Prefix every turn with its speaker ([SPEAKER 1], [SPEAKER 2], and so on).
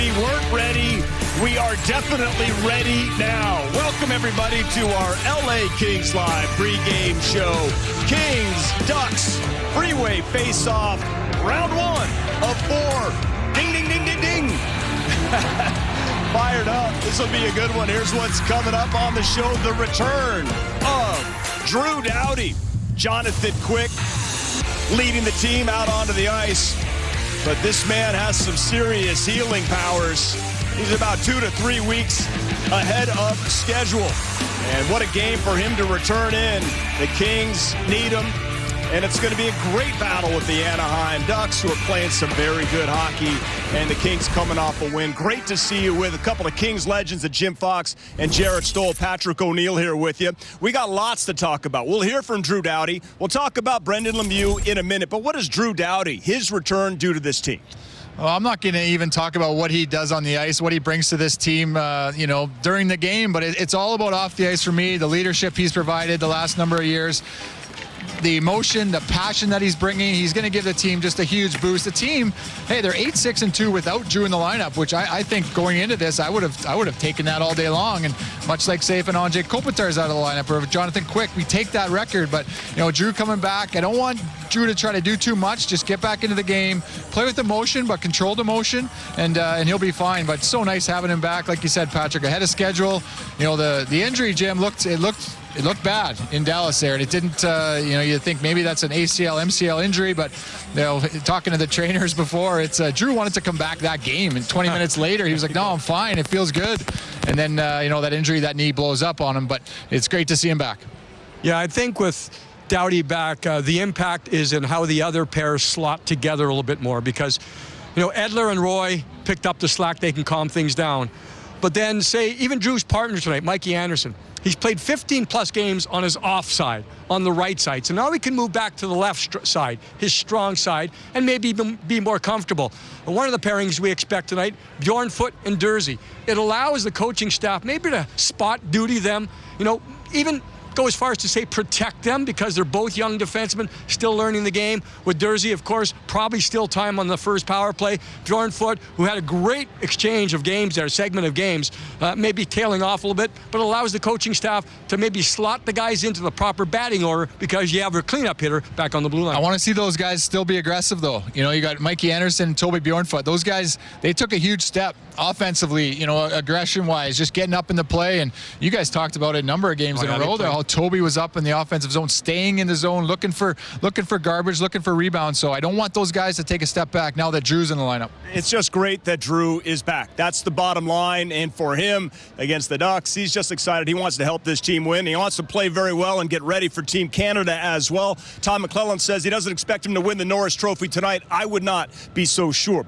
[SPEAKER 1] we weren't ready. We are definitely ready now. Welcome, everybody, to our LA Kings Live pregame show. Kings, Ducks, freeway face-off, round one of 4. Ding, ding, ding, ding, ding. Fired up. This will be a good one. Here's what's coming up on the show. The return of Drew Doughty. Jonathan Quick leading the team out onto the ice. But this man has some serious healing powers. He's about 2 to 3 weeks ahead of schedule. And what a game for him to return in. The Kings need him. And it's going to be a great battle with the Anaheim Ducks, who are playing some very good hockey. And the Kings coming off a win. Great to see you with a couple of Kings legends, Jim Fox and Jarrett Stoll. Patrick O'Neill here with you. We got lots to talk about. We'll hear from Drew Doughty. We'll talk about Brendan Lemieux in a minute. But what is Drew Doughty, his return, do to this team?
[SPEAKER 2] Well, I'm not going to even talk about what he does on the ice, what he brings to this team, during the game. But it's all about off the ice for me, the leadership he's provided the last number of years. The emotion, the passion that he's bringing, he's going to give the team just a huge boost. The team, hey, they're 8-6-2 without Drew in the lineup, which I think going into this, I would have taken that all day long. And much like say if an Andrei Kopitar's out of the lineup or if Jonathan Quick, we take that record. But Drew coming back, I don't want Drew to try to do too much. Just get back into the game, play with emotion, but controlled emotion, and he'll be fine. But it's so nice having him back, like you said, Patrick, ahead of schedule. The injury, Jim, it looked bad in Dallas there, and it didn't, you think maybe that's an ACL, MCL injury, but, talking to the trainers before, it's Drew wanted to come back that game, and 20 minutes later, he was like, no, I'm fine, it feels good. And then, that injury, that knee blows up on him, but it's great to see him back.
[SPEAKER 3] Yeah, I think with Doughty back, the impact is in how the other pairs slot together a little bit more, because, Edler and Roy picked up the slack, they can calm things down. But then, say, even Drew's partner tonight, Mikey Anderson, he's played 15-plus games on his off side, on the right side. So now he can move back to the left side, his strong side, and maybe be more comfortable. And one of the pairings we expect tonight, Bjornfoot and Doughty. It allows the coaching staff maybe to spot duty them, even go as far as to say protect them, because they're both young defensemen still learning the game. With Doughty, of course, probably still time on the first power play. Bjornfoot, who had a great exchange of games there, segment of games, maybe tailing off a little bit, but allows the coaching staff to maybe slot the guys into the proper batting order, because you have your cleanup hitter back on the blue line.
[SPEAKER 2] I want to see those guys still be aggressive, though. You got Mikey Anderson and Toby Bjornfoot. Those guys, they took a huge step offensively, aggression-wise, just getting up in the play. And you guys talked about it a number of games in a row there. How Toby was up in the offensive zone, staying in the zone, looking for garbage, looking for rebounds. So I don't want those guys to take a step back now that Drew's in the lineup.
[SPEAKER 1] It's just great that Drew is back. That's the bottom line. And for him against the Ducks, he's just excited. He wants to help this team win. He wants to play very well and get ready for Team Canada as well. Tom McClellan says he doesn't expect him to win the Norris Trophy tonight. I would not be so sure.